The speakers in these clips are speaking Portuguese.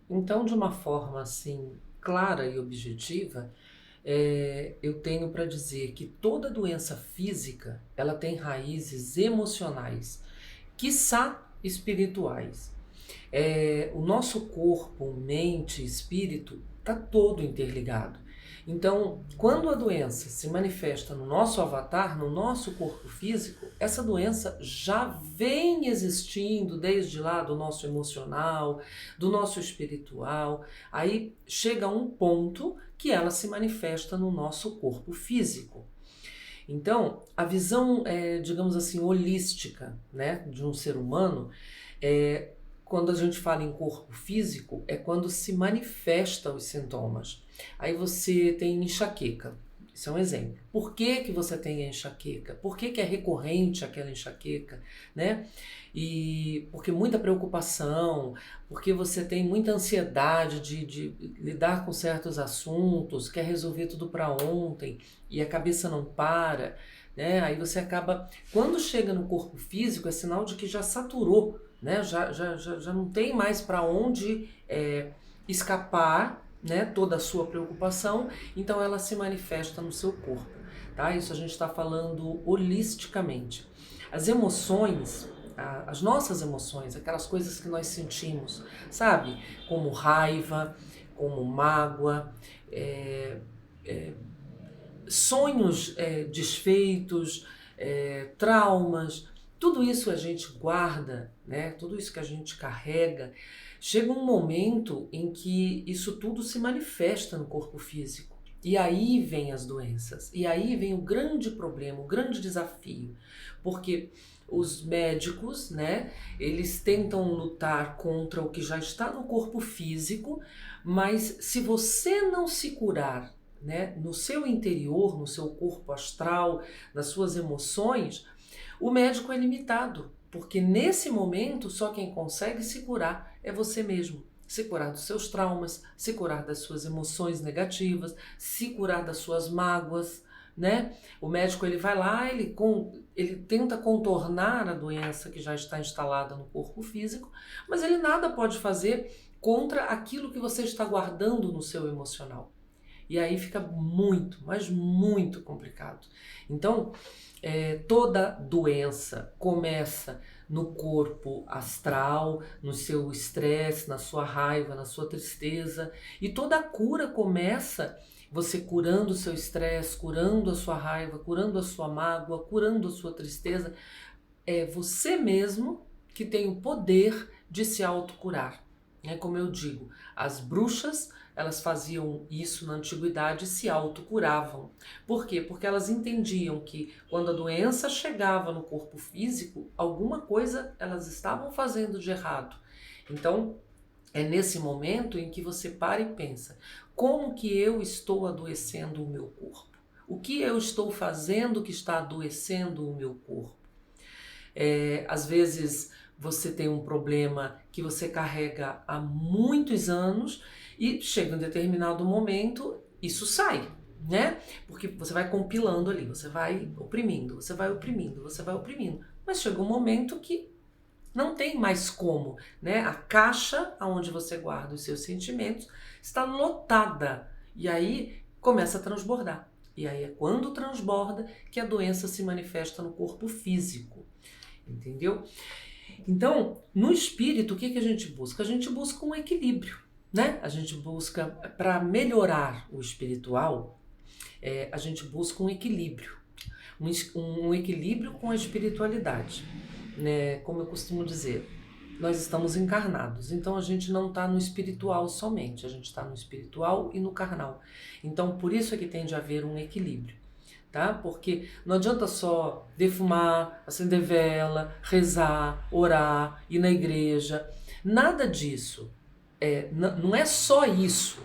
Então, de uma forma assim clara e objetiva, eu tenho para dizer que toda doença física ela tem raízes emocionais, quiçá espirituais. O nosso corpo, mente, espírito está todo interligado. Então, quando a doença se manifesta no nosso avatar, no nosso corpo físico, essa doença já vem existindo desde lá do nosso emocional, do nosso espiritual. Aí chega um ponto que ela se manifesta no nosso corpo físico. Então, a visão, digamos assim, holística, né, de um ser humano, é, quando a gente fala em corpo físico, é quando se manifestam os sintomas. Aí você tem enxaqueca. Isso é um exemplo. Por que, que você tem a enxaqueca? Por que, que é recorrente aquela enxaqueca? Né? E porque muita preocupação, porque você tem muita ansiedade de lidar com certos assuntos, quer resolver tudo para ontem e a cabeça não para, né? Aí você acaba, quando chega no corpo físico, é sinal de que já saturou, né? Já não tem mais para onde escapar, né? Toda a sua preocupação, então ela se manifesta no seu corpo, tá? Isso a gente está falando holisticamente. As emoções, as nossas emoções, aquelas coisas que nós sentimos, sabe? Como raiva, como mágoa, é, sonhos desfeitos, traumas, tudo isso a gente guarda, né? Tudo isso que a gente carrega, chega um momento em que isso tudo se manifesta no corpo físico. E aí vem as doenças, e aí vem o grande problema, o grande desafio, porque os médicos, né, eles tentam lutar contra o que já está no corpo físico, mas se você não se curar, né, no seu interior, no seu corpo astral, nas suas emoções, o médico é limitado, porque nesse momento só quem consegue se curar é você mesmo. Se curar dos seus traumas, se curar das suas emoções negativas, se curar das suas mágoas, né? O médico ele vai lá, ele tenta contornar a doença que já está instalada no corpo físico, mas ele nada pode fazer contra aquilo que você está guardando no seu emocional. E aí fica muito, mas muito complicado. Então, toda doença começa no corpo astral, no seu estresse, na sua raiva, na sua tristeza, e toda a cura começa você curando o seu estresse, curando a sua raiva, curando a sua mágoa, curando a sua tristeza. É você mesmo que tem o poder de se autocurar. Como eu digo, as bruxas elas faziam isso na antiguidade e se autocuravam. Por quê? Porque elas entendiam que quando a doença chegava no corpo físico, alguma coisa elas estavam fazendo de errado. Então, é nesse momento em que você para e pensa: como que eu estou adoecendo o meu corpo? O que eu estou fazendo que está adoecendo o meu corpo? Às vezes você tem um problema que você carrega há muitos anos e chega um determinado momento, isso sai, né? Porque você vai compilando ali, você vai oprimindo, você vai oprimindo, você vai oprimindo. Mas chega um momento que não tem mais como, né? A caixa onde você guarda os seus sentimentos está lotada e aí começa a transbordar. E aí é quando transborda que a doença se manifesta no corpo físico, entendeu? Então, no espírito, o que a gente busca? A gente busca um equilíbrio, né? A gente busca, para melhorar o espiritual, a gente busca um equilíbrio, um equilíbrio com a espiritualidade, né? Como eu costumo dizer, nós estamos encarnados, então a gente não está no espiritual somente, a gente está no espiritual e no carnal. Então, por isso é que tem de haver um equilíbrio, tá? Porque não adianta só defumar, acender vela, rezar, orar, ir na igreja, nada disso. Não é só isso,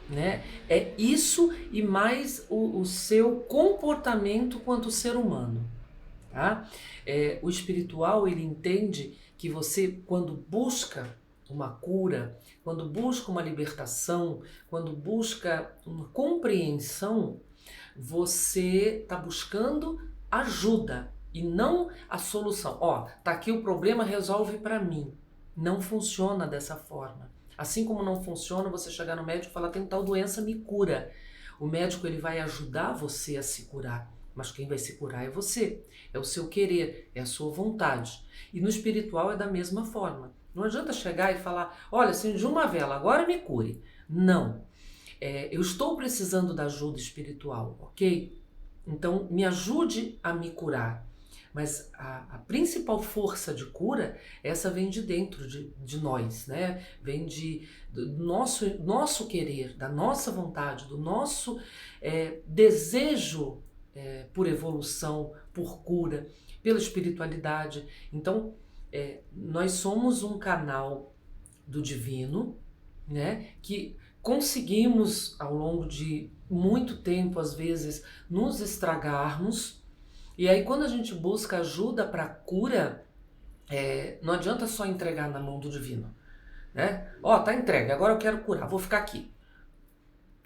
né? É isso e mais o seu comportamento quanto ser humano, tá? O espiritual ele entende que você quando busca uma cura, quando busca uma libertação, quando busca uma compreensão, você está buscando ajuda e não a solução. Ó, tá aqui o problema, resolve para mim. Não funciona dessa forma. Assim como não funciona você chegar no médico e falar, tem tal doença, me cura. O médico ele vai ajudar você a se curar, mas quem vai se curar é você, é o seu querer, é a sua vontade. E no espiritual é da mesma forma. Não adianta chegar e falar, olha, acendi uma vela, agora me cure. Não. Eu estou precisando da ajuda espiritual, ok? Então me ajude a me curar. Mas a principal força de cura, essa vem de dentro de nós, né? Vem do nosso querer, da nossa vontade, do nosso desejo por evolução, por cura, pela espiritualidade. Então, nós somos um canal do divino, né? Que conseguimos, ao longo de muito tempo, às vezes, nos estragarmos. E aí quando a gente busca ajuda para cura, não adianta só entregar na mão do divino, né? Ó, tá entregue, agora eu quero curar, vou ficar aqui.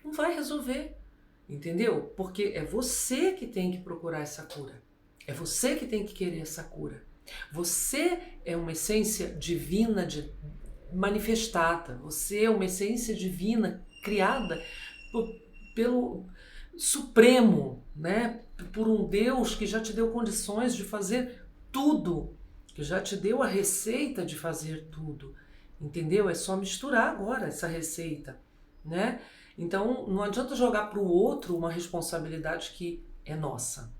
Não vai resolver, entendeu? Porque é você que tem que procurar essa cura. É você que tem que querer essa cura. Você é uma essência divina manifestada. Você é uma essência divina criada pelo Supremo, né? Por um Deus que já te deu condições de fazer tudo, que já te deu a receita de fazer tudo, entendeu? É só misturar agora essa receita, né? Então não adianta jogar para o outro uma responsabilidade que é nossa.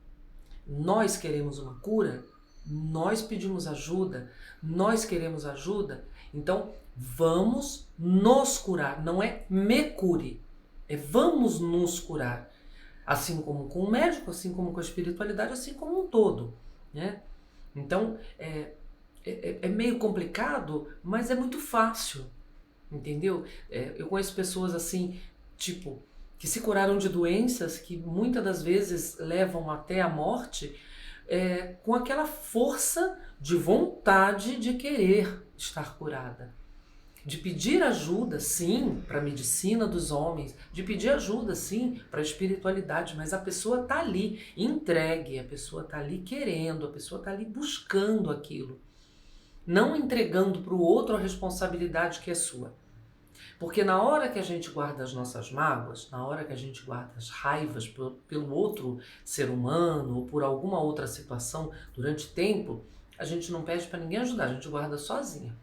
Nós queremos uma cura, nós pedimos ajuda, nós queremos ajuda, então vamos nos curar, não é me cure, é vamos nos curar. Assim como com o médico, assim como com a espiritualidade, assim como um todo, né? Então, é meio complicado, mas é muito fácil, entendeu? Eu conheço pessoas assim, tipo, que se curaram de doenças que muitas das vezes levam até a morte, com aquela força de vontade de querer estar curada. De pedir ajuda, sim, para a medicina dos homens, de pedir ajuda, sim, para a espiritualidade, mas a pessoa está ali entregue, a pessoa está ali querendo, a pessoa está ali buscando aquilo, não entregando para o outro a responsabilidade que é sua. Porque na hora que a gente guarda as nossas mágoas, na hora que a gente guarda as raivas pelo outro ser humano ou por alguma outra situação durante tempo, a gente não pede para ninguém ajudar, a gente guarda sozinha.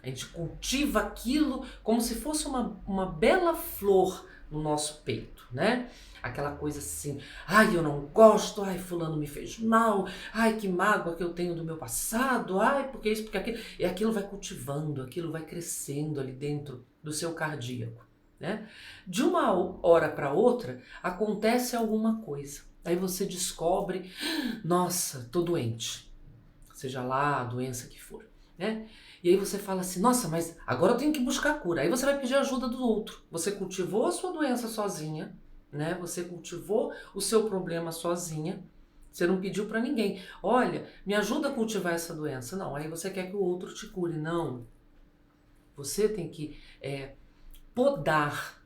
A gente cultiva aquilo como se fosse uma bela flor no nosso peito, né? Aquela coisa assim, ai, eu não gosto, ai, fulano me fez mal, ai, que mágoa que eu tenho do meu passado, ai, porque isso, porque aquilo. E aquilo vai cultivando, aquilo vai crescendo ali dentro do seu cardíaco, né? De uma hora para outra, acontece alguma coisa. Aí você descobre, nossa, tô doente. Seja lá a doença que for, né? E aí você fala assim, nossa, mas agora eu tenho que buscar cura. Aí você vai pedir ajuda do outro. Você cultivou a sua doença sozinha, né? Você cultivou o seu problema sozinha. Você não pediu para ninguém. Olha, me ajuda a cultivar essa doença. Não, aí você quer que o outro te cure. Não. Você tem que podar,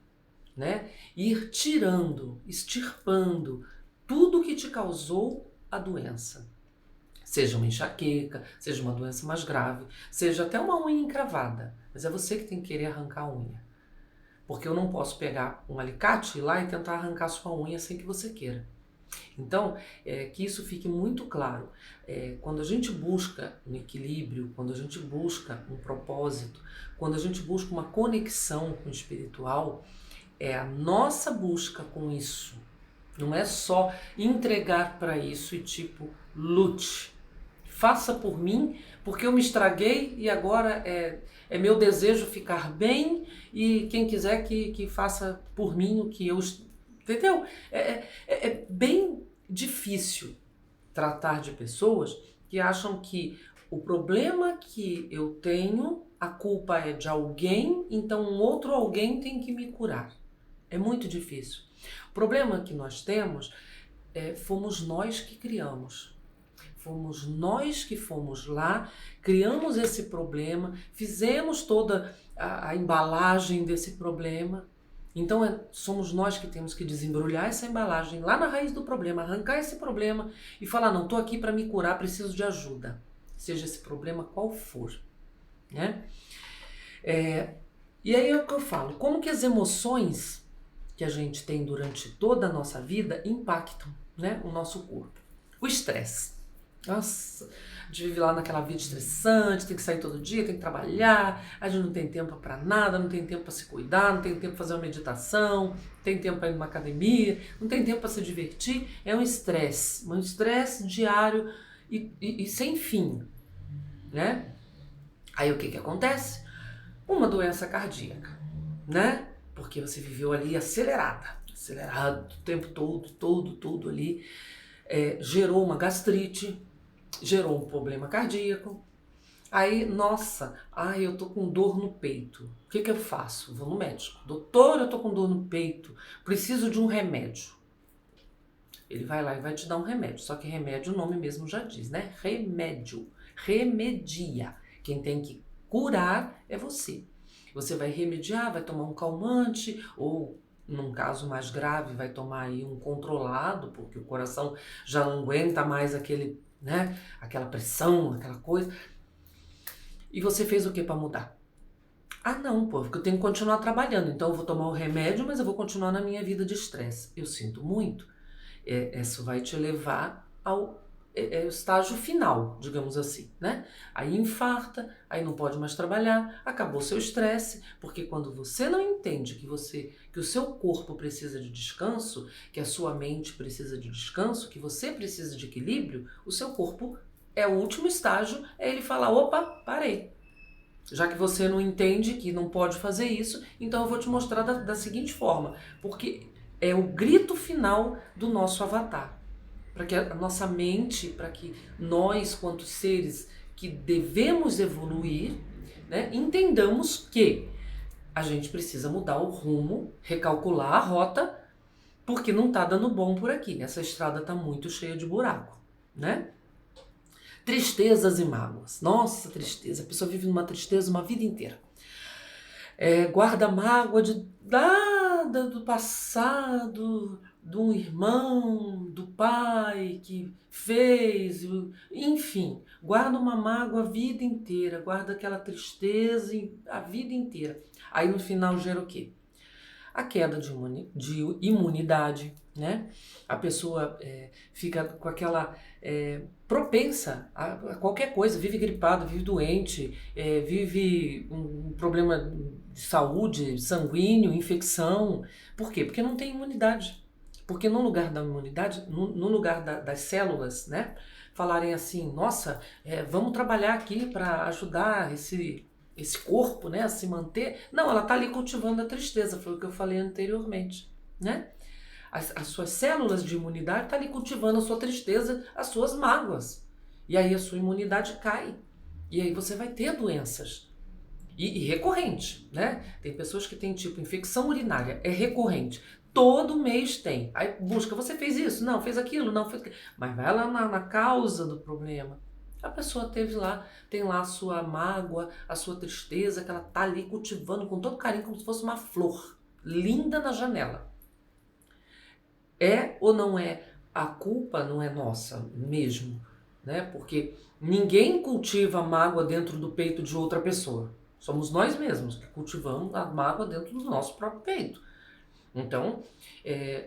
né? Ir tirando, extirpando tudo que te causou a doença. Seja uma enxaqueca, seja uma doença mais grave, seja até uma unha encravada. Mas é você que tem que querer arrancar a unha. Porque eu não posso pegar um alicate, ir lá e tentar arrancar sua unha sem que você queira. Então, que isso fique muito claro. Quando a gente busca um equilíbrio, quando a gente busca um propósito, quando a gente busca uma conexão com o espiritual, é a nossa busca com isso. Não é só entregar para isso e tipo, lute. Faça por mim, porque eu me estraguei e agora é meu desejo ficar bem e quem quiser que faça por mim o que eu... Entendeu? É bem difícil tratar de pessoas que acham que o problema que eu tenho, a culpa é de alguém, então um outro alguém tem que me curar. É muito difícil. O problema que nós temos fomos nós que criamos. Fomos nós que fomos lá, criamos esse problema, fizemos toda a embalagem desse problema. Então somos nós que temos que desembrulhar essa embalagem lá na raiz do problema, arrancar esse problema e falar, não, estou aqui para me curar, preciso de ajuda. Seja esse problema qual for, né? E aí é o que eu falo, como que as emoções que a gente tem durante toda a nossa vida impactam, né, o nosso corpo. O estresse. Nossa, a gente vive lá naquela vida estressante, tem que sair todo dia, tem que trabalhar, a gente não tem tempo para nada, não tem tempo para se cuidar, não tem tempo para fazer uma meditação, não tem tempo para ir numa academia, não tem tempo para se divertir. É um estresse diário e sem fim, né? Aí o que que acontece? Uma doença cardíaca, né? Porque você viveu ali acelerado o tempo todo ali, gerou uma gastrite, gerou um problema cardíaco. Aí, nossa, eu tô com dor no peito. O que que eu faço? Vou no médico. Doutor, eu tô com dor no peito, preciso de um remédio. Ele vai lá e vai te dar um remédio. Só que remédio, o nome mesmo já diz, né? Remédio. Remedia. Quem tem que curar é você. Você vai remediar, vai tomar um calmante, ou num caso mais grave, vai tomar aí um controlado, porque o coração já não aguenta mais aquele, né? Aquela pressão, aquela coisa. E você fez o que para mudar? Ah, não, pô, porque eu tenho que continuar trabalhando. Então eu vou tomar o remédio, mas eu vou continuar na minha vida de estresse. Eu sinto muito. Isso vai te levar ao estágio final, digamos assim, né? Aí infarta, aí não pode mais trabalhar, acabou seu estresse, porque quando você não entende que o seu corpo precisa de descanso, que a sua mente precisa de descanso, que você precisa de equilíbrio, o seu corpo o último estágio, é ele falar, opa, parei. Já que você não entende que não pode fazer isso, então eu vou te mostrar da seguinte forma, porque é o grito final do nosso avatar. Para que a nossa mente, para que nós, quanto seres que devemos evoluir, né, entendamos que a gente precisa mudar o rumo, recalcular a rota, porque não está dando bom por aqui. Essa estrada está muito cheia de buraco, né? Tristezas e mágoas. Nossa, tristeza. A pessoa vive numa tristeza uma vida inteira. Guarda mágoa de nada do passado, de um irmão, do pai que fez, enfim, guarda uma mágoa a vida inteira, guarda aquela tristeza a vida inteira. Aí no final gera o quê? A queda de imunidade, né? A pessoa fica com aquela propensa a qualquer coisa, vive gripada, vive doente, vive um problema de saúde, sanguíneo, infecção. Por quê? Porque não tem imunidade. Porque no lugar da imunidade, no lugar das células, né? Falarem assim, nossa, vamos trabalhar aqui para ajudar esse corpo, né, a se manter. Não, ela está ali cultivando a tristeza, foi o que eu falei anteriormente, né? As suas células de imunidade estão ali cultivando a sua tristeza, as suas mágoas. E aí a sua imunidade cai. E aí você vai ter doenças. E recorrente, né? Tem pessoas que têm tipo infecção urinária, é recorrente. Todo mês tem. Aí busca, você fez isso? Não, fez aquilo? Não, fez aquilo. Mas vai lá na causa do problema. A pessoa tem lá a sua mágoa, a sua tristeza, que ela tá ali cultivando com todo carinho, como se fosse uma flor, linda na janela. É ou não é? A culpa não é nossa mesmo, né? Porque ninguém cultiva mágoa dentro do peito de outra pessoa. Somos nós mesmos que cultivamos a mágoa dentro do nosso próprio peito. Então,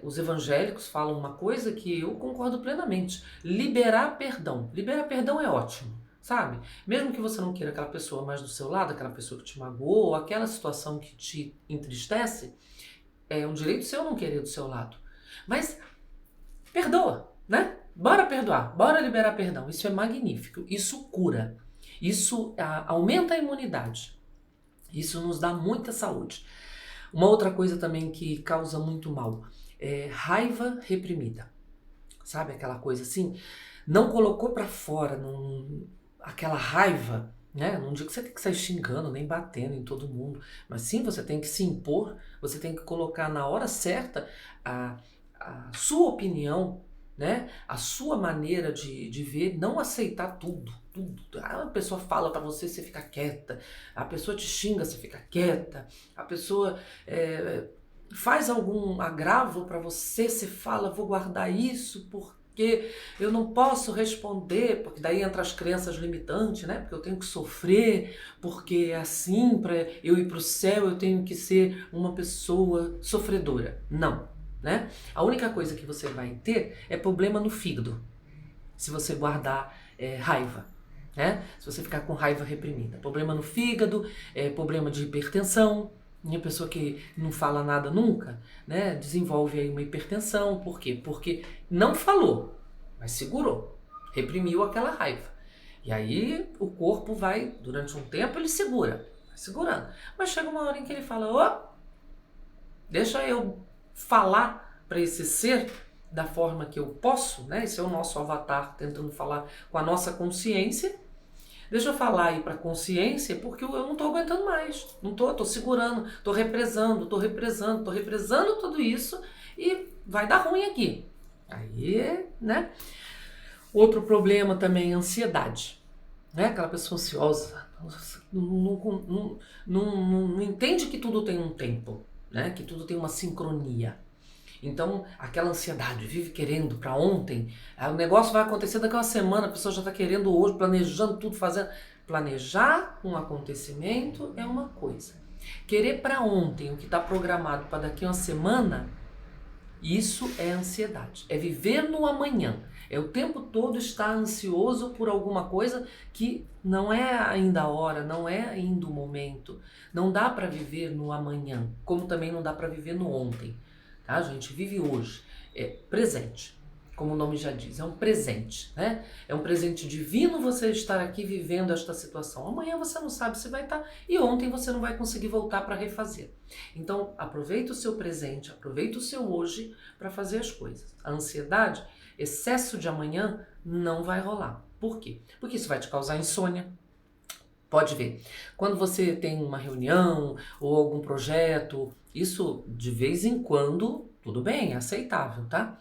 os evangélicos falam uma coisa que eu concordo plenamente. Liberar perdão. Liberar perdão é ótimo, sabe? Mesmo que você não queira aquela pessoa mais do seu lado, aquela pessoa que te magoou, ou aquela situação que te entristece, é um direito seu não querer do seu lado. Mas perdoa, né? Bora perdoar, bora liberar perdão. Isso é magnífico, isso cura, isso aumenta a imunidade, isso nos dá muita saúde. Uma outra coisa também que causa muito mal é raiva reprimida. Sabe aquela coisa assim? Não colocou pra fora aquela raiva, né? Num dia que você tem que sair xingando, nem batendo em todo mundo. Mas sim, você tem que se impor, você tem que colocar na hora certa a sua opinião, né? A sua maneira de ver, não aceitar tudo. A pessoa fala pra você, você fica quieta. A pessoa te xinga, você fica quieta. A pessoa faz algum agravo pra você, você fala, vou guardar isso porque eu não posso responder, porque daí entra as crenças limitantes, né? Porque eu tenho que sofrer, porque é assim, para eu ir para o céu, eu tenho que ser uma pessoa sofredora. Não, né? A única coisa que você vai ter é problema no fígado, se você guardar raiva. Né? Se você ficar com raiva reprimida. Problema no fígado, problema de hipertensão. Uma pessoa que não fala nada nunca, né, desenvolve aí uma hipertensão. Por quê? Porque não falou, mas segurou, reprimiu aquela raiva. E aí o corpo vai, durante um tempo, ele segura, vai segurando. Mas chega uma hora em que ele fala, deixa eu falar para esse ser da forma que eu posso, né? Esse é o nosso avatar tentando falar com a nossa consciência. Deixa eu falar aí para a consciência, porque eu não estou aguentando mais. Não estou segurando, estou represando tudo isso e vai dar ruim aqui. Aí, né? Outro problema também é a ansiedade. Né? Aquela pessoa ansiosa não entende que tudo tem um tempo, né? Que tudo tem uma sincronia. Então, aquela ansiedade, vive querendo para ontem, o negócio vai acontecer daqui a uma semana, a pessoa já está querendo hoje, planejando tudo, fazendo. Planejar um acontecimento é uma coisa. Querer para ontem o que está programado para daqui a uma semana, isso é ansiedade. É viver no amanhã. É o tempo todo estar ansioso por alguma coisa que não é ainda a hora, não é ainda o momento. Não dá para viver no amanhã, como também não dá para viver no ontem. Tá? A gente vive hoje, é presente, como o nome já diz, é um presente, né? É um presente divino você estar aqui vivendo esta situação. Amanhã você não sabe se vai estar e ontem você não vai conseguir voltar para refazer. Então, aproveita o seu presente, aproveita o seu hoje para fazer as coisas. A ansiedade, excesso de amanhã, não vai rolar. Por quê? Porque isso vai te causar insônia. Pode ver, quando você tem uma reunião ou algum projeto, isso de vez em quando, tudo bem, é aceitável, tá?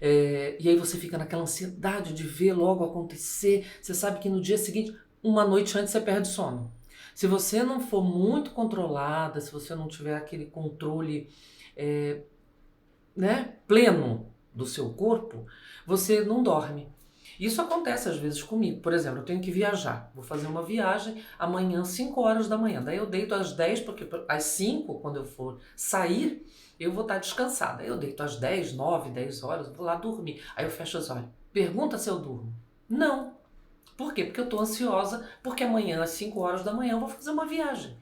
E aí você fica naquela ansiedade de ver logo acontecer, você sabe que no dia seguinte, uma noite antes você perde sono. Se você não for muito controlada, se você não tiver aquele controle né, pleno do seu corpo, você não dorme. Isso acontece às vezes comigo. Por exemplo, eu tenho que viajar. Vou fazer uma viagem amanhã, 5 horas da manhã. Daí eu deito às 10, porque às 5, quando eu for sair, eu vou estar descansada. Eu deito às 10, 9, 10 horas, vou lá dormir. Aí eu fecho os olhos. Pergunta se eu durmo. Não. Por quê? Porque eu estou ansiosa, porque amanhã, às 5 horas da manhã, eu vou fazer uma viagem.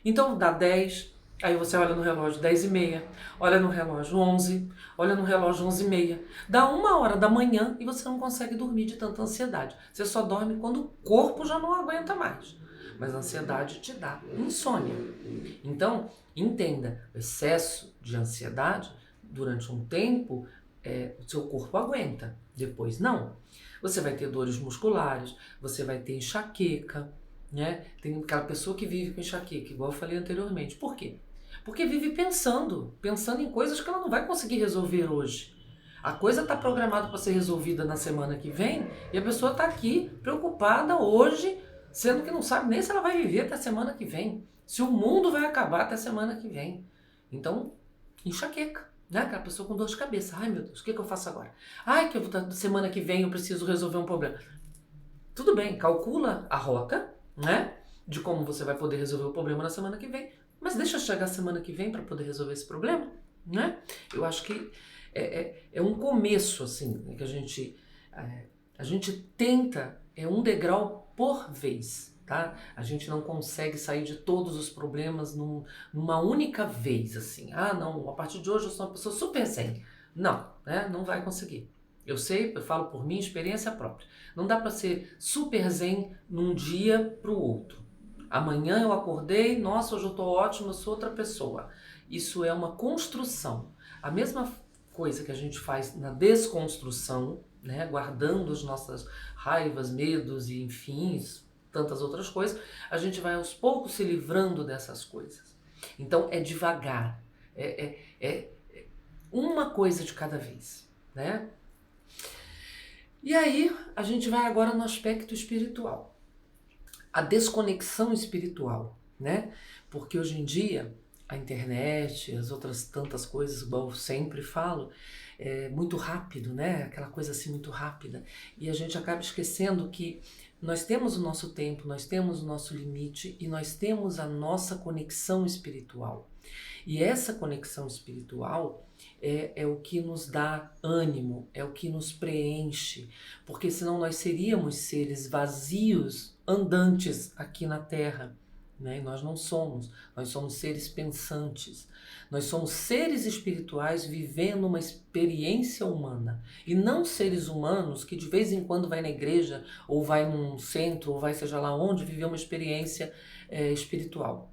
Então dá 10, aí você olha no relógio 10h30, olha no relógio 11, olha no relógio 11h30. Dá 1 hora da manhã e você não consegue dormir de tanta ansiedade. Você só dorme quando o corpo já não aguenta mais. Mas a ansiedade te dá insônia. Então, entenda, o excesso de ansiedade, durante um tempo, o seu corpo aguenta, depois não. Você vai ter dores musculares, você vai ter enxaqueca, né? Tem aquela pessoa que vive com enxaqueca, igual eu falei anteriormente. Por quê? Porque vive pensando em coisas que ela não vai conseguir resolver hoje. A coisa está programada para ser resolvida na semana que vem e a pessoa está aqui preocupada hoje, sendo que não sabe nem se ela vai viver até a semana que vem, se o mundo vai acabar até a semana que vem. Então, enxaqueca, né? Aquela pessoa com dor de cabeça. Ai, meu Deus, o que eu faço agora? Ai, que semana que vem eu preciso resolver um problema. Tudo bem, calcula a rota, né? De como você vai poder resolver o problema na semana que vem. Mas deixa chegar a semana que vem para poder resolver esse problema, né? Eu acho que é um começo, assim, que a gente tenta, um degrau por vez, tá? A gente não consegue sair de todos os problemas numa única vez, assim. Ah, não, a partir de hoje eu sou uma pessoa super zen. Não, né? Não vai conseguir. Eu sei, eu falo por minha experiência própria. Não dá para ser super zen num dia para o outro. Amanhã eu acordei, nossa, hoje eu estou ótima, eu sou outra pessoa. Isso é uma construção. A mesma coisa que a gente faz na desconstrução, né, guardando as nossas raivas, medos e enfim, tantas outras coisas, a gente vai aos poucos se livrando dessas coisas. Então é devagar, é uma coisa de cada vez, né? E aí a gente vai agora no aspecto espiritual. A desconexão espiritual, né? Porque hoje em dia a internet, as outras tantas coisas, igual eu sempre falo, é muito rápido, né? Aquela coisa assim muito rápida. E a gente acaba esquecendo que nós temos o nosso tempo, nós temos o nosso limite e nós temos a nossa conexão espiritual. E essa conexão espiritual é o que nos dá ânimo, é o que nos preenche, porque senão nós seríamos seres vazios, andantes aqui na Terra. Né? E nós não somos, nós somos seres pensantes, nós somos seres espirituais vivendo uma experiência humana e não seres humanos que de vez em quando vai na igreja ou vai num centro ou vai seja lá onde viver uma experiência espiritual.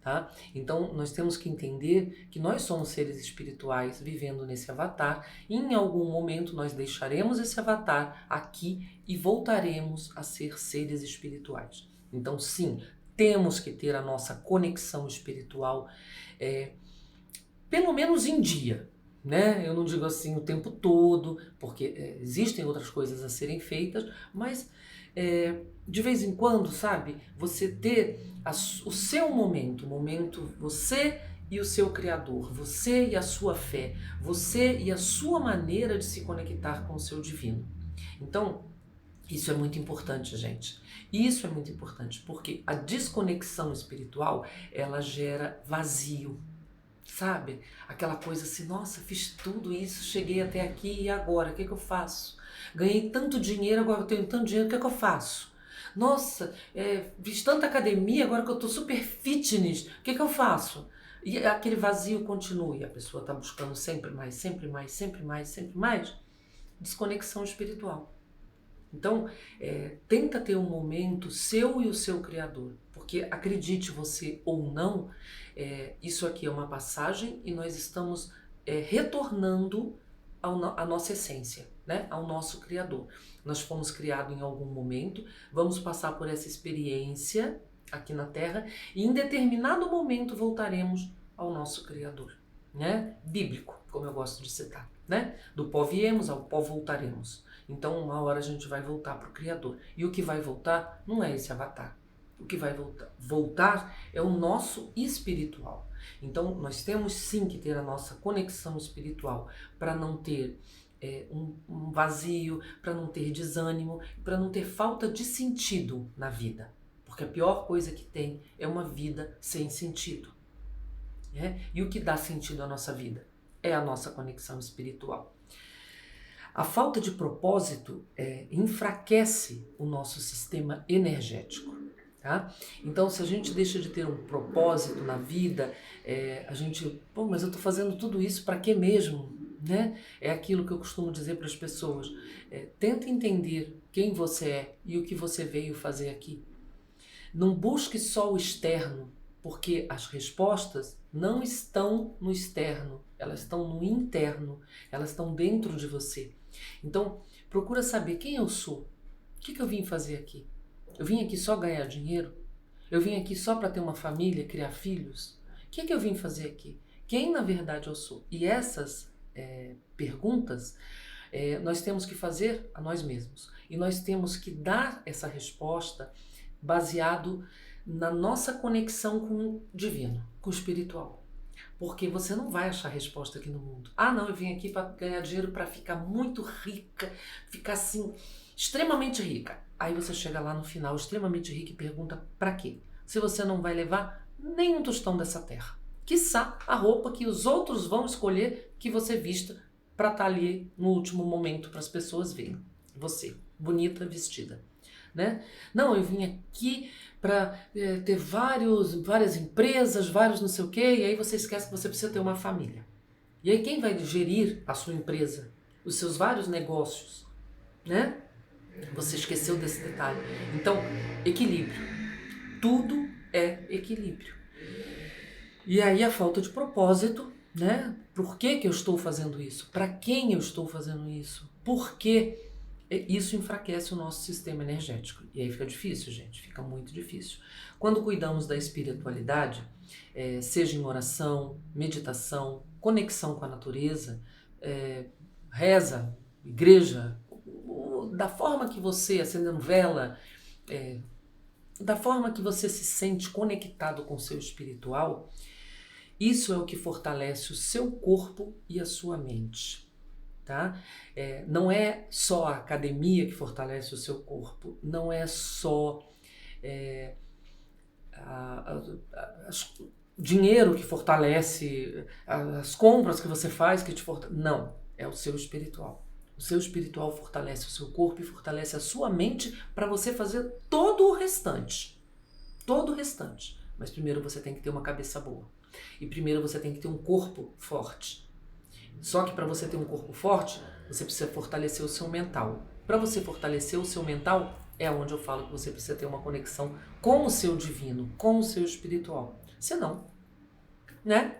Tá? Então nós temos que entender que nós somos seres espirituais vivendo nesse avatar e em algum momento nós deixaremos esse avatar aqui e voltaremos a ser seres espirituais. Então sim, temos que ter a nossa conexão espiritual pelo menos em dia, né? Eu não digo assim o tempo todo, porque existem outras coisas a serem feitas, mas de vez em quando, sabe? Você ter o seu momento, você e o seu Criador, você e a sua fé, você e a sua maneira de se conectar com o seu divino. Então, isso é muito importante, gente. Isso é muito importante, porque a desconexão espiritual, ela gera vazio, sabe? Aquela coisa assim, nossa, fiz tudo isso, cheguei até aqui e agora, o que eu faço? Ganhei tanto dinheiro, agora eu tenho tanto dinheiro, o que eu faço? Nossa, fiz tanta academia, agora que eu tô super fitness, o que eu faço? E aquele vazio continua e a pessoa tá buscando sempre mais, sempre mais, sempre mais, sempre mais. Desconexão espiritual. Então, tenta ter um momento seu e o seu Criador, porque acredite você ou não, isso aqui é uma passagem e nós estamos retornando à nossa essência, né? Ao nosso Criador. Nós fomos criados em algum momento, vamos passar por essa experiência aqui na Terra e em determinado momento voltaremos ao nosso Criador, né? Bíblico, como eu gosto de citar, né? Do pó viemos, ao pó voltaremos. Então, uma hora a gente vai voltar para o Criador. E o que vai voltar não é esse avatar. O que vai voltar é o nosso espiritual. Então, nós temos sim que ter a nossa conexão espiritual para não ter um vazio, para não ter desânimo, para não ter falta de sentido na vida. Porque a pior coisa que tem é uma vida sem sentido. Né? E o que dá sentido à nossa vida é a nossa conexão espiritual. A falta de propósito enfraquece o nosso sistema energético. Tá? Então, se a gente deixa de ter um propósito na vida, a gente, mas eu estou fazendo tudo isso para quê mesmo? Né? É aquilo que eu costumo dizer para as pessoas. Tenta entender quem você é e o que você veio fazer aqui. Não busque só o externo, porque as respostas não estão no externo, elas estão no interno, elas estão dentro de você. Então, procura saber quem eu sou, o que eu vim fazer aqui. Eu vim aqui só ganhar dinheiro? Eu vim aqui só para ter uma família, criar filhos? O que eu vim fazer aqui? Quem na verdade eu sou? E essas perguntas nós temos que fazer a nós mesmos. E nós temos que dar essa resposta baseado na nossa conexão com o divino, com o espiritual. Porque você não vai achar resposta aqui no mundo. Ah, não, eu vim aqui para ganhar dinheiro para ficar muito rica, ficar assim, extremamente rica. Aí você chega lá no final, extremamente rica, e pergunta para quê? Se você não vai levar nem um tostão dessa terra. Quiçá a roupa que os outros vão escolher que você vista para estar ali no último momento para as pessoas verem. Você, bonita, vestida. Né? Não, eu vim aqui para ter várias empresas, vários não sei o quê, e aí você esquece que você precisa ter uma família. E aí quem vai gerir a sua empresa, os seus vários negócios, né? Você esqueceu desse detalhe. Então, equilíbrio. Tudo é equilíbrio. E aí a falta de propósito, né? Por que eu estou fazendo isso? Para quem eu estou fazendo isso? Por quê? Isso enfraquece o nosso sistema energético. E aí fica difícil, gente, fica muito difícil. Quando cuidamos da espiritualidade, seja em oração, meditação, conexão com a natureza, reza, igreja, da forma que você, acendendo vela, da forma que você se sente conectado com o seu espiritual, Isso é o que fortalece o seu corpo e a sua mente, tá? Não é só a academia que fortalece o seu corpo, não é só dinheiro que fortalece, as compras que você faz que te fortalecem. Não, é o seu espiritual. O seu espiritual fortalece o seu corpo e fortalece a sua mente para você fazer todo o restante. Todo o restante. Mas primeiro você tem que ter uma cabeça boa. E primeiro você tem que ter um corpo forte. Só que para você ter um corpo forte, você precisa fortalecer o seu mental. Para você fortalecer o seu mental, é onde eu falo que você precisa ter uma conexão com o seu divino, com o seu espiritual. Senão, né?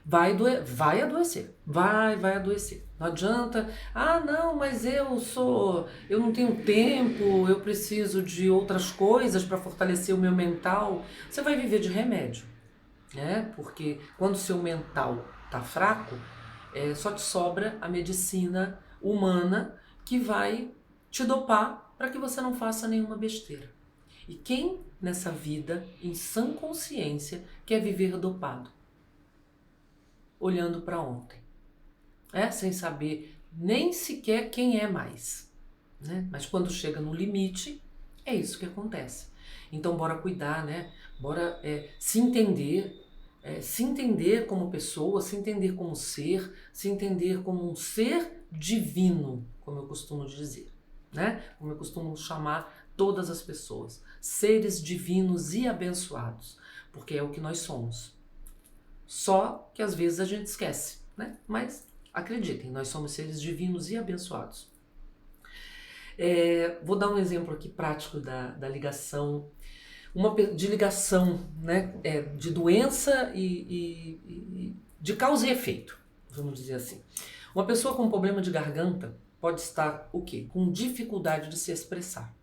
Vai adoecer. Vai adoecer. Não adianta, não, mas eu não tenho tempo, eu preciso de outras coisas para fortalecer o meu mental. Você vai viver de remédio, né? Porque quando o seu mental tá fraco, só te sobra a medicina humana que vai te dopar para que você não faça nenhuma besteira. E quem nessa vida, em sã consciência, quer viver dopado? Olhando para ontem, sem saber nem sequer quem é mais, né? Mas quando chega no limite, é isso que acontece. Então bora cuidar, né? Bora se entender como pessoa, se entender como ser, se entender como um ser divino, como eu costumo dizer, né? Como eu costumo chamar todas as pessoas, seres divinos e abençoados, porque é o que nós somos. Só que às vezes a gente esquece, né? Mas acreditem, nós somos seres divinos e abençoados. Vou dar um exemplo aqui prático da ligação, de ligação, né? De doença e de causa e efeito, vamos dizer assim. Uma pessoa com problema de garganta pode estar o quê? Com dificuldade de se expressar,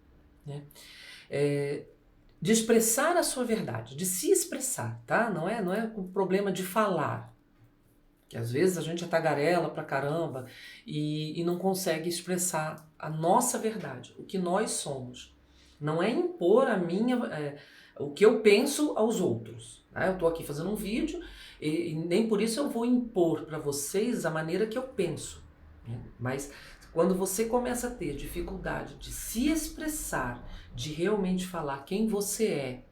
né? De expressar a sua verdade, de se expressar, tá? Não é com problema de falar, que às vezes a gente é tagarela pra caramba e não consegue expressar a nossa verdade, o que nós somos. Não é impor o que eu penso aos outros, né? Eu tô aqui fazendo um vídeo e nem por isso eu vou impor para vocês a maneira que eu penso, né? Mas quando você começa a ter dificuldade de se expressar, de realmente falar quem você é,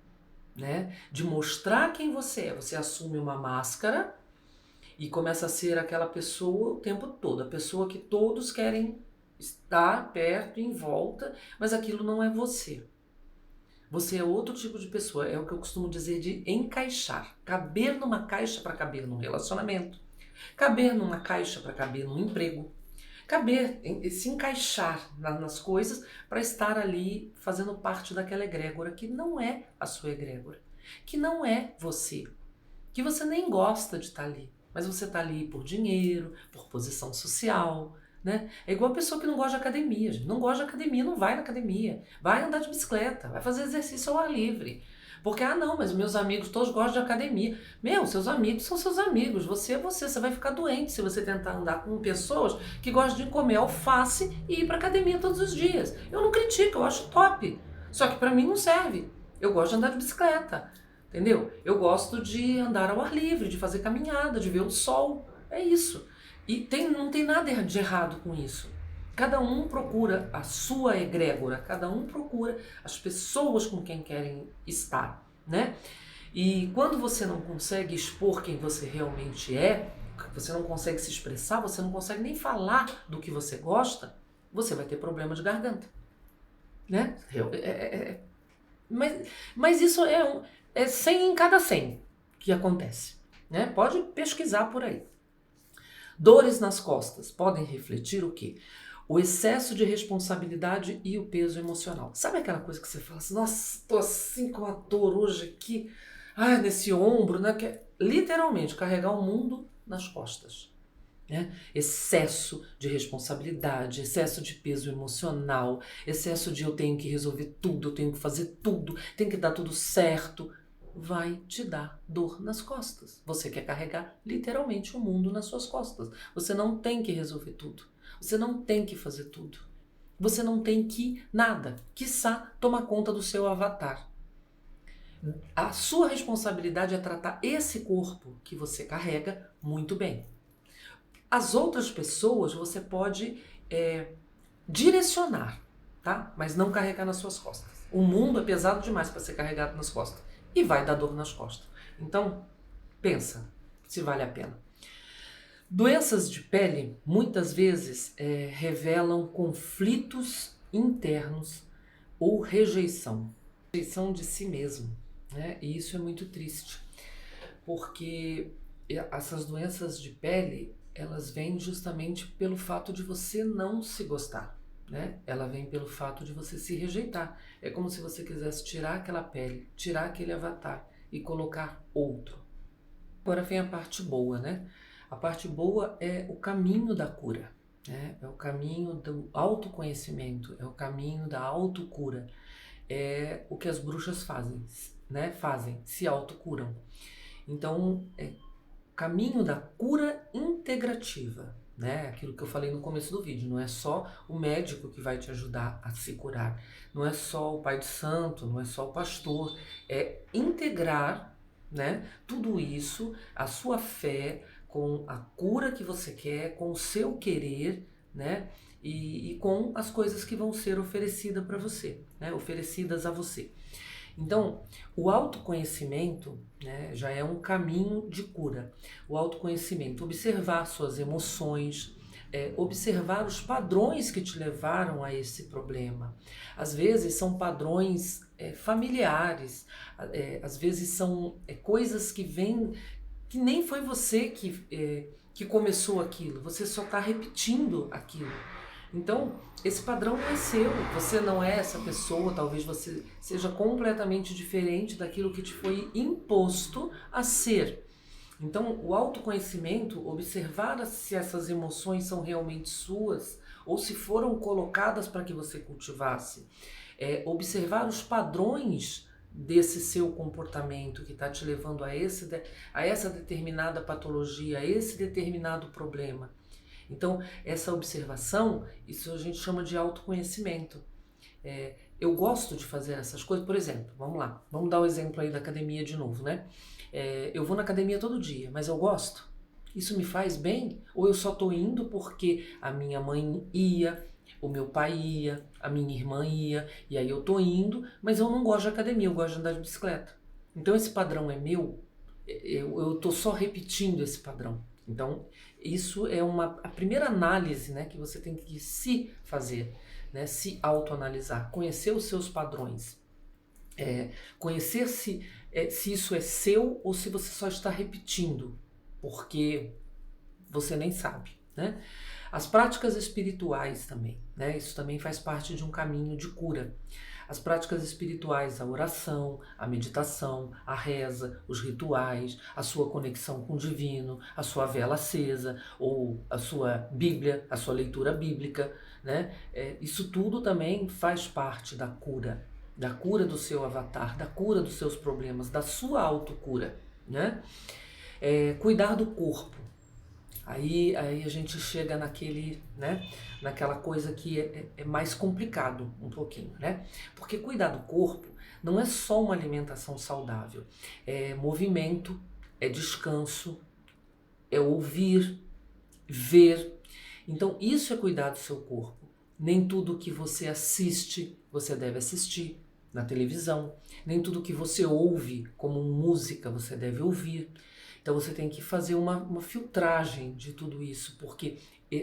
né? De mostrar quem você assume uma máscara e começa a ser aquela pessoa o tempo todo, a pessoa que todos querem estar perto, em volta, mas aquilo não é você. Você é outro tipo de pessoa, é o que eu costumo dizer de encaixar. Caber numa caixa para caber num relacionamento, caber numa caixa para caber num emprego, se encaixar nas coisas para estar ali fazendo parte daquela egrégora que não é a sua egrégora, que não é você, que você nem gosta de estar ali, mas você está ali por dinheiro, por posição social, né? É igual a pessoa que não gosta de academia, gente. Não gosta de academia, não vai na academia, vai andar de bicicleta, vai fazer exercício ao ar livre. Porque, não, mas meus amigos todos gostam de academia. Seus amigos são seus amigos, você é você vai ficar doente se você tentar andar com pessoas que gostam de comer alface e ir pra academia todos os dias. Eu não critico, eu acho top. Só que pra mim não serve. Eu gosto de andar de bicicleta, entendeu? Eu gosto de andar ao ar livre, de fazer caminhada, de ver o sol. É isso. E não tem nada de errado com isso. Cada um procura a sua egrégora, cada um procura as pessoas com quem querem estar, né? E quando você não consegue expor quem você realmente é, você não consegue se expressar, você não consegue nem falar do que você gosta, você vai ter problema de garganta, né? Mas isso é 100 em cada 100 que acontece, né? Pode pesquisar por aí. Dores nas costas podem refletir o quê? O excesso de responsabilidade e o peso emocional. Sabe aquela coisa que você fala assim, nossa, tô assim com a dor hoje aqui, nesse ombro, né? Que é literalmente carregar o mundo nas costas, né? Excesso de responsabilidade, excesso de peso emocional, excesso de eu tenho que resolver tudo, eu tenho que fazer tudo, tem que dar tudo certo, vai te dar dor nas costas. Você quer carregar literalmente o mundo nas suas costas. Você não tem que resolver tudo. Você não tem que fazer tudo. Você não tem que nada, quiçá tomar conta do seu avatar. A sua responsabilidade é tratar esse corpo que você carrega muito bem. As outras pessoas você pode direcionar, tá? Mas não carregar nas suas costas. O mundo é pesado demais para ser carregado nas costas e vai dar dor nas costas. Então, pensa se vale a pena. Doenças de pele muitas vezes revelam conflitos internos ou rejeição de si mesmo, né? E isso é muito triste, porque essas doenças de pele, elas vêm justamente pelo fato de você não se gostar, né? Ela vem pelo fato de você se rejeitar. É como se você quisesse tirar aquela pele, tirar aquele avatar e colocar outro. Agora vem a parte boa, né? A parte boa é o caminho da cura, né? É o caminho do autoconhecimento, é o caminho da autocura. É o que as bruxas fazem, né? Se autocuram. Então, é o caminho da cura integrativa, né? Aquilo que eu falei no começo do vídeo, não é só o médico que vai te ajudar a se curar, não é só o pai de santo, não é só o pastor, é integrar, né, tudo isso, a sua fé, com a cura que você quer, com o seu querer, né, e com as coisas que vão ser oferecidas para você, né, oferecidas a você. Então, o autoconhecimento, né, já é um caminho de cura. O autoconhecimento, observar suas emoções, observar os padrões que te levaram a esse problema. Às vezes são padrões familiares, às vezes são coisas que vêm, que nem foi você que começou aquilo, você só está repetindo aquilo. Então, esse padrão não é seu, você não é essa pessoa, talvez você seja completamente diferente daquilo que te foi imposto a ser. Então, o autoconhecimento, observar se essas emoções são realmente suas ou se foram colocadas para que você cultivasse, observar os padrões desse seu comportamento que está te levando a essa determinada patologia, a esse determinado problema. Então, essa observação, isso a gente chama de autoconhecimento. Eu gosto de fazer essas coisas, por exemplo, vamos lá, vamos dar o exemplo aí da academia de novo, né? Eu vou na academia todo dia, mas eu gosto? Isso me faz bem? Ou eu só estou indo porque a minha mãe ia, o meu pai ia, a minha irmã ia, e aí eu estou indo, mas eu não gosto de academia, eu gosto de andar de bicicleta. Então esse padrão é meu, eu estou só repetindo esse padrão. Então, isso é a primeira análise, né, que você tem que se fazer, né, se autoanalisar, conhecer os seus padrões, conhecer se isso é seu ou se você só está repetindo, porque você nem sabe, né? As práticas espirituais também, né, isso também faz parte de um caminho de cura. As práticas espirituais, a oração, a meditação, a reza, os rituais, a sua conexão com o divino, a sua vela acesa, ou a sua Bíblia, a sua leitura bíblica, né? Isso tudo também faz parte da cura do seu avatar, da cura dos seus problemas, da sua autocura, né? Cuidar do corpo. Aí a gente chega naquela coisa que é mais complicado um pouquinho, né? Porque cuidar do corpo não é só uma alimentação saudável, é movimento, é descanso, é ouvir, ver. Então isso é cuidar do seu corpo. Nem tudo que você assiste, você deve assistir na televisão. Nem tudo que você ouve como música, você deve ouvir. Então você tem que fazer uma filtragem de tudo isso, porque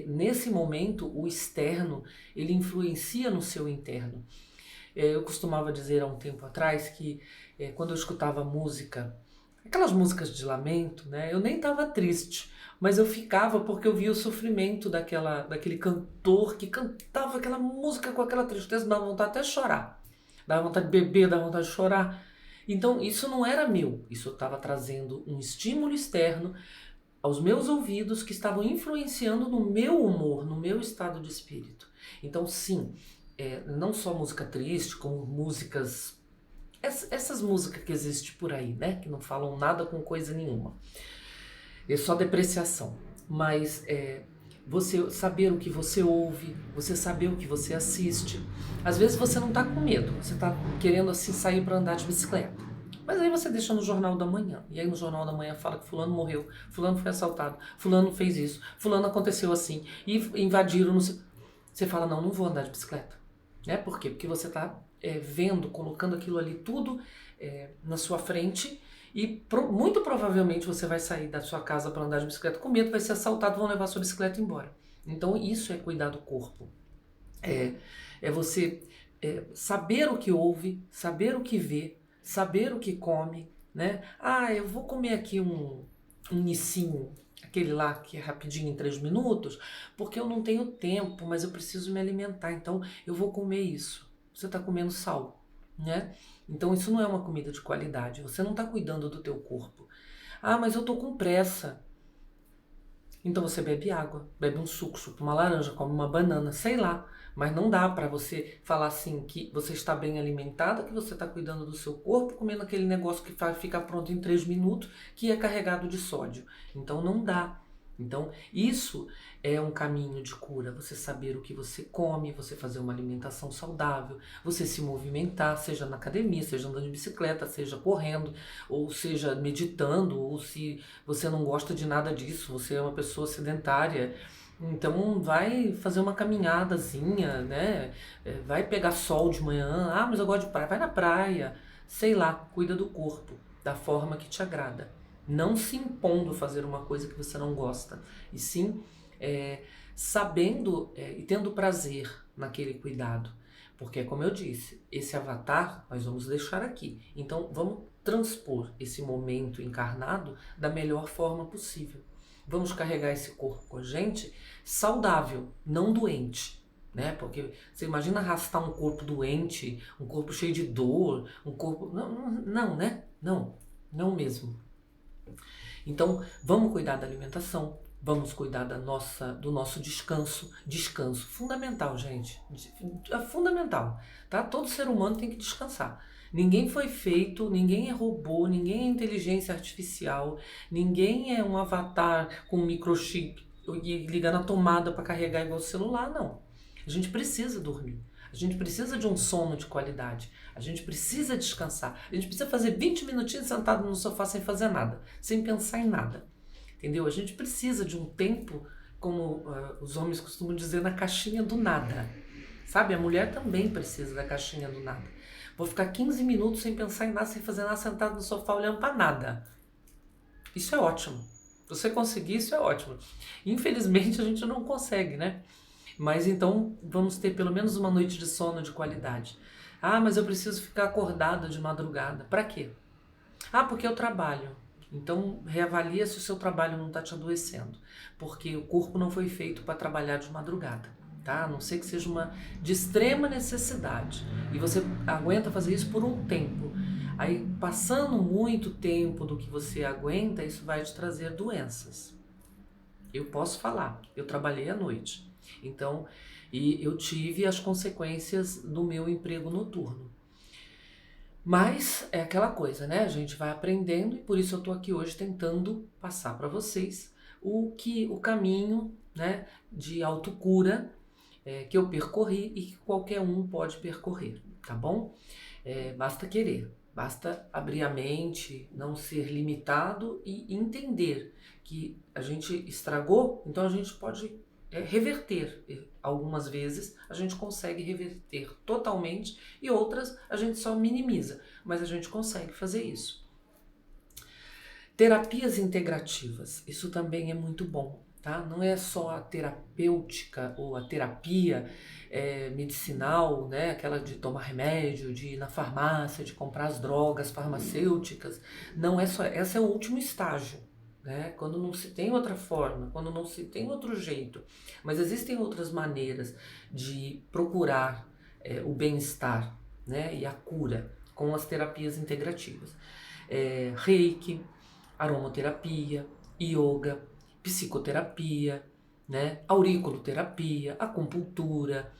nesse momento o externo, ele influencia no seu interno. Eu costumava dizer há um tempo atrás que quando eu escutava música, aquelas músicas de lamento, né, eu nem estava triste, mas eu ficava porque eu via o sofrimento daquele cantor que cantava aquela música com aquela tristeza, dava vontade até de chorar, dava vontade de beber, dava vontade de chorar. Então isso não era meu, isso estava trazendo um estímulo externo aos meus ouvidos que estavam influenciando no meu humor, no meu estado de espírito. Então sim, não só música triste, como músicas, essas músicas que existem por aí, né, que não falam nada com coisa nenhuma, é só depreciação, mas você saber o que você ouve, você saber o que você assiste. Às vezes você não está com medo, você está querendo assim sair para andar de bicicleta. Mas aí você deixa no Jornal da Manhã. E aí no Jornal da Manhã fala que fulano morreu, fulano foi assaltado, fulano fez isso, fulano aconteceu assim, e invadiram no seu... Você fala, não, não vou andar de bicicleta. Né? Por quê? Porque você está vendo, colocando aquilo ali tudo na sua frente e muito provavelmente você vai sair da sua casa para andar de bicicleta com medo, vai ser assaltado, vão levar sua bicicleta embora. Então isso é cuidar do corpo. É você saber o que ouve, saber o que vê, saber o que come, né? Ah, eu vou comer aqui um Nissin, aquele lá que é rapidinho em 3 minutos, porque eu não tenho tempo, mas eu preciso me alimentar, então eu vou comer isso. Você está comendo sal, né? Então isso não é uma comida de qualidade, você não está cuidando do teu corpo. Ah, mas eu tô com pressa. Então você bebe água, bebe um suco, chupa uma laranja, come uma banana, sei lá. Mas não dá para você falar assim que você está bem alimentada, que você está cuidando do seu corpo, comendo aquele negócio que fica pronto em 3 minutos, que é carregado de sódio. Então não dá. Então isso é um caminho de cura, você saber o que você come, você fazer uma alimentação saudável, você se movimentar, seja na academia, seja andando de bicicleta, seja correndo, ou seja meditando, ou se você não gosta de nada disso, você é uma pessoa sedentária, então vai fazer uma caminhadazinha, né? Vai pegar sol de manhã, ah, mas eu gosto de praia, vai na praia, sei lá, cuida do corpo, da forma que te agrada. Não se impondo a fazer uma coisa que você não gosta, e sim sabendo e tendo prazer naquele cuidado. Porque, como eu disse, esse avatar nós vamos deixar aqui. Então, vamos transpor esse momento encarnado da melhor forma possível. Vamos carregar esse corpo com a gente saudável, não doente. Né? Porque você imagina arrastar um corpo doente, um corpo cheio de dor, um corpo... Não, né? Não mesmo. Então, vamos cuidar da alimentação, vamos cuidar do nosso descanso. Descanso, fundamental, gente. É fundamental, tá? Todo ser humano tem que descansar. Ninguém foi feito, ninguém é robô, ninguém é inteligência artificial, ninguém é um avatar com microchip e liga na tomada para carregar igual o celular, não. A gente precisa dormir. A gente precisa de um sono de qualidade. A gente precisa descansar. A gente precisa fazer 20 minutinhos sentado no sofá sem fazer nada, sem pensar em nada. Entendeu? A gente precisa de um tempo, como os homens costumam dizer, na caixinha do nada. Sabe? A mulher também precisa da caixinha do nada. Vou ficar 15 minutos sem pensar em nada, sem fazer nada, sentado no sofá olhando para nada. Isso é ótimo. Se você conseguir, isso é ótimo. Infelizmente, a gente não consegue, né? Mas então vamos ter pelo menos uma noite de sono de qualidade. Ah, mas eu preciso ficar acordada de madrugada. Para quê? Ah, porque eu trabalho. Então reavalia se o seu trabalho não está te adoecendo. Porque o corpo não foi feito para trabalhar de madrugada. Tá? A não ser que seja uma de extrema necessidade. E você aguenta fazer isso por um tempo. Aí passando muito tempo do que você aguenta, isso vai te trazer doenças. Eu posso falar, eu trabalhei à noite. Então, e eu tive as consequências do meu emprego noturno. Mas é aquela coisa, né? A gente vai aprendendo e por isso eu tô aqui hoje tentando passar para vocês o caminho, né, de autocura que eu percorri e que qualquer um pode percorrer, tá bom? Basta querer, basta abrir a mente, não ser limitado e entender que a gente estragou, então a gente pode reverter. Algumas vezes a gente consegue reverter totalmente e outras a gente só minimiza, mas a gente consegue fazer isso. Terapias integrativas, isso também é muito bom, tá? Não é só a terapêutica ou a terapia medicinal, né? Aquela de tomar remédio, de ir na farmácia, de comprar as drogas farmacêuticas. Não é só, esse é o último estágio. Né? Quando não se tem outra forma, quando não se tem outro jeito, mas existem outras maneiras de procurar o bem-estar, né? E a cura com as terapias integrativas. Reiki, aromaterapia, yoga, psicoterapia, né? Auriculoterapia, acupuntura,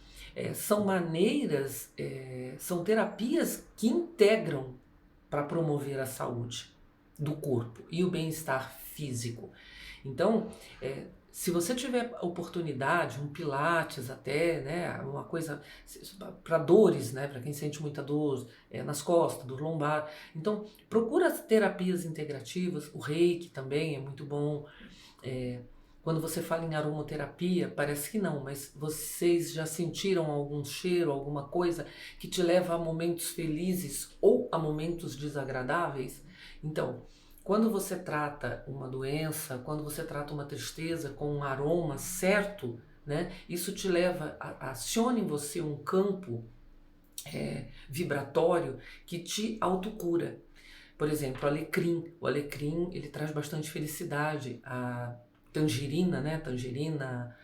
são maneiras, são terapias que integram para promover a saúde do corpo e o bem-estar físico. Então, se você tiver oportunidade, um pilates até, né, uma coisa para dores, né, para quem sente muita dor nas costas, dor lombar, então procura as terapias integrativas, o reiki também é muito bom. Quando você fala em aromaterapia, parece que não, mas vocês já sentiram algum cheiro, alguma coisa que te leva a momentos felizes ou a momentos desagradáveis? Então, quando você trata uma doença, quando você trata uma tristeza com um aroma certo, né, isso te leva aciona em você um campo vibratório que te autocura. Por exemplo, o alecrim ele traz bastante felicidade. A tangerina, né? Tangerina,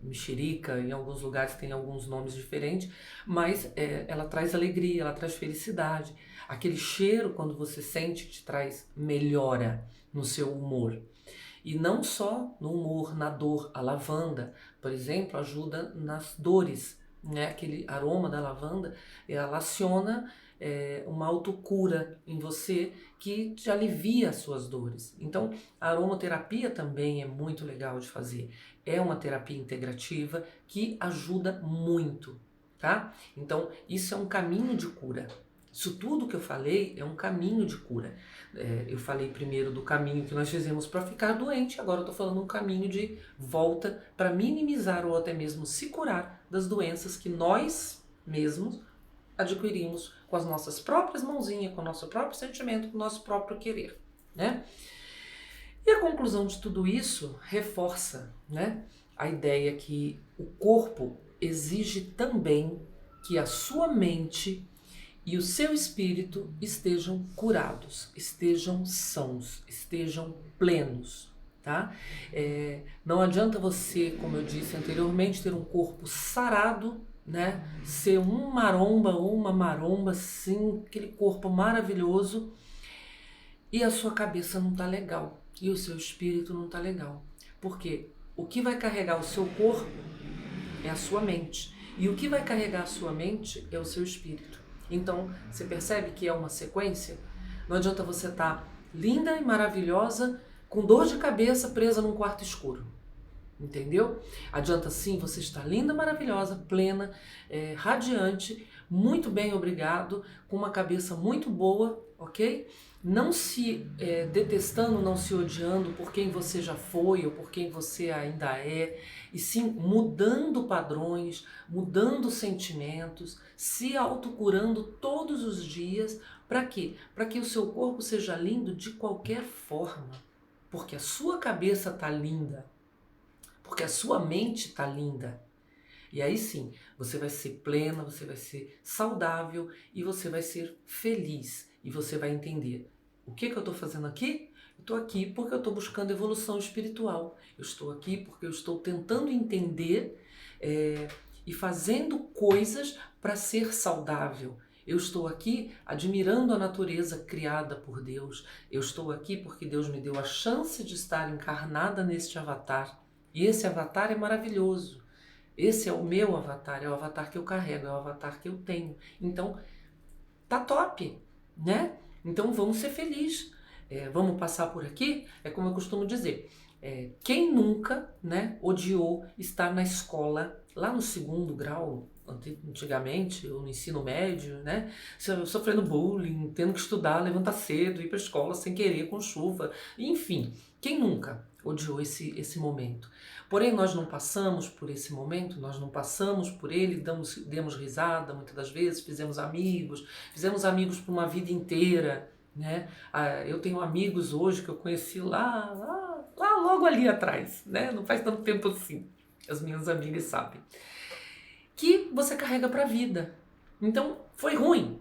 mexerica, em alguns lugares tem alguns nomes diferentes, mas ela traz alegria, ela traz felicidade. Aquele cheiro, quando você sente, te traz melhora no seu humor. E não só no humor, na dor. A lavanda, por exemplo, ajuda nas dores, né? Aquele aroma da lavanda, ela aciona uma autocura em você que te alivia as suas dores. Então, a aromaterapia também é muito legal de fazer. É uma terapia integrativa que ajuda muito, tá? Então, isso é um caminho de cura. Isso tudo que eu falei é um caminho de cura. Eu falei primeiro do caminho que nós fizemos para ficar doente, agora eu estou falando um caminho de volta para minimizar ou até mesmo se curar das doenças que nós mesmos adquirimos com as nossas próprias mãozinhas, com o nosso próprio sentimento, com o nosso próprio querer, né? E a conclusão de tudo isso reforça, né, a ideia que o corpo exige também que a sua mente e o seu espírito estejam curados, estejam sãos, estejam plenos, tá? Não adianta você, como eu disse anteriormente, ter um corpo sarado, né? Ser um maromba ou uma maromba, sim, aquele corpo maravilhoso, e a sua cabeça não tá legal, e o seu espírito não tá legal. Porque o que vai carregar o seu corpo é a sua mente, e o que vai carregar a sua mente é o seu espírito. Então, você percebe que é uma sequência? Não adianta você estar linda e maravilhosa, com dor de cabeça, presa num quarto escuro. Entendeu? Adianta sim você estar linda, maravilhosa, plena, radiante, muito bem, obrigado, com uma cabeça muito boa, ok? Não se detestando, não se odiando por quem você já foi ou por quem você ainda é, e sim mudando padrões, mudando sentimentos, se autocurando todos os dias. Para quê? Para que o seu corpo seja lindo de qualquer forma, porque a sua cabeça está linda, porque a sua mente está linda. E aí sim, você vai ser plena, você vai ser saudável e você vai ser feliz. E você vai entender, o que eu estou fazendo aqui? Eu estou aqui porque eu estou buscando evolução espiritual. Eu estou aqui porque eu estou tentando entender e fazendo coisas para ser saudável. Eu estou aqui admirando a natureza criada por Deus. Eu estou aqui porque Deus me deu a chance de estar encarnada neste avatar. E esse avatar é maravilhoso. Esse é o meu avatar, é o avatar que eu carrego, é o avatar que eu tenho. Então, tá top, né? Então vamos ser felizes. Vamos passar por aqui, é como eu costumo dizer. Quem nunca, né, odiou estar na escola, lá no 2º grau, antigamente, ou no ensino médio, né, sofrendo bullying, tendo que estudar, levantar cedo, ir para a escola sem querer, com chuva, enfim, quem nunca odiou esse momento? Porém, nós não passamos por esse momento, nós não passamos por ele, demos risada muitas das vezes, fizemos amigos por uma vida inteira, né? Eu tenho amigos hoje que eu conheci lá logo ali atrás, né? Não faz tanto tempo assim, as minhas amigas sabem, que você carrega para a vida. Então, foi ruim?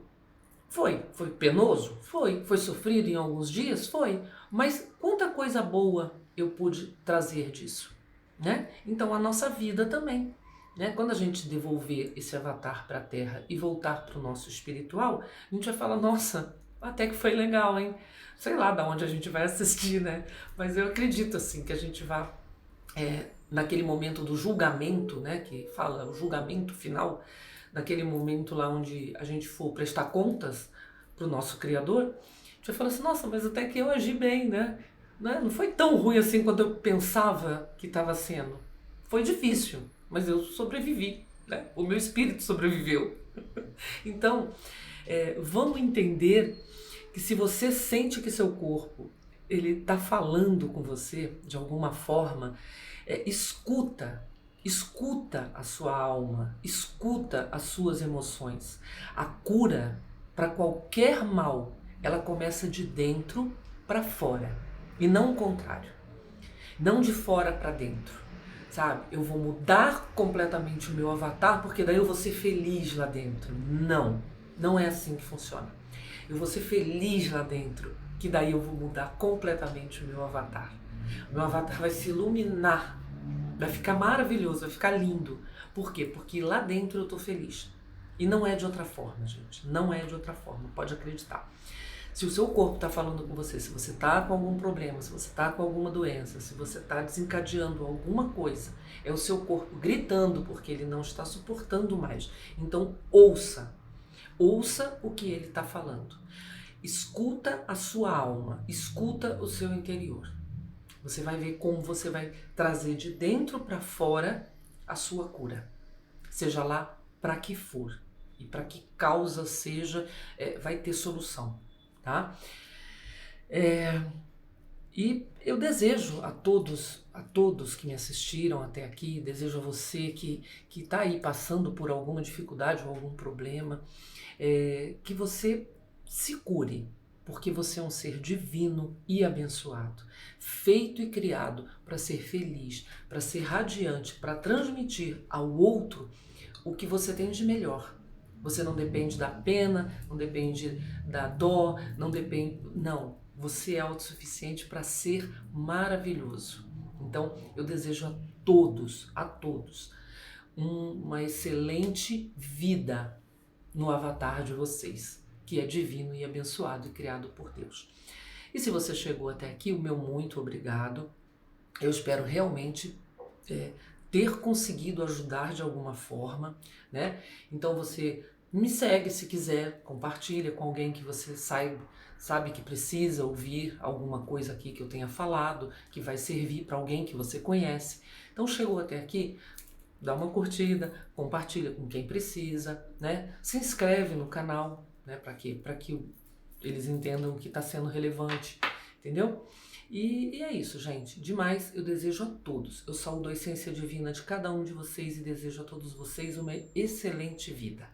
Foi penoso? Foi sofrido em alguns dias? Foi, mas quanta coisa boa eu pude trazer disso, né? Então a nossa vida também, né? Quando a gente devolver esse avatar para a Terra e voltar para o nosso espiritual, a gente vai falar, nossa, até que foi legal, hein? Sei lá de onde a gente vai assistir, né? Mas eu acredito assim que a gente vá naquele momento do julgamento, né? Que fala o julgamento final, naquele momento lá onde a gente for prestar contas para o nosso Criador, a gente vai falar assim, nossa, mas até que eu agi bem, né? né? Não foi tão ruim assim quanto eu pensava que estava sendo. Foi difícil, mas eu sobrevivi, né? O meu espírito sobreviveu. Então, vamos entender que se você sente que seu corpo ele está falando com você de alguma forma, escuta, escuta a sua alma, escuta as suas emoções. A cura para qualquer mal, ela começa de dentro para fora e não o contrário, não de fora para dentro. Sabe, eu vou mudar completamente o meu avatar porque daí eu vou ser feliz lá dentro. Não, não é assim que funciona. Eu vou ser feliz lá dentro, que daí eu vou mudar completamente o meu avatar. O meu avatar vai se iluminar, vai ficar maravilhoso, vai ficar lindo. Por quê? Porque lá dentro eu tô feliz. E não é de outra forma, gente. Não é de outra forma, pode acreditar. Se o seu corpo está falando com você, se você está com algum problema, se você está com alguma doença, se você está desencadeando alguma coisa, é o seu corpo gritando porque ele não está suportando mais. Então ouça, ouça o que ele está falando. Escuta a sua alma, escuta o seu interior. Você vai ver como você vai trazer de dentro para fora a sua cura. Seja lá para que for e para que causa seja, vai ter solução, tá? E eu desejo a todos que me assistiram até aqui, desejo a você que está aí passando por alguma dificuldade ou algum problema, que você se cure, porque você é um ser divino e abençoado, feito e criado para ser feliz, para ser radiante, para transmitir ao outro o que você tem de melhor. Você não depende da pena, não depende da dó, não depende... Não, você é autossuficiente para ser maravilhoso. Então, eu desejo a todos, uma excelente vida no avatar de vocês, que é divino e abençoado e criado por Deus. E se você chegou até aqui, o meu muito obrigado. Eu espero realmente ter conseguido ajudar de alguma forma, né? Então você me segue se quiser, compartilha com alguém que você sabe que precisa ouvir alguma coisa aqui que eu tenha falado, que vai servir para alguém que você conhece. Então chegou até aqui, dá uma curtida, compartilha com quem precisa, né? Se inscreve no canal, né? Para quê? Para que eles entendam que está sendo relevante, entendeu? E é isso, gente. Demais, eu desejo a todos. Eu saúdo a essência divina de cada um de vocês e desejo a todos vocês uma excelente vida.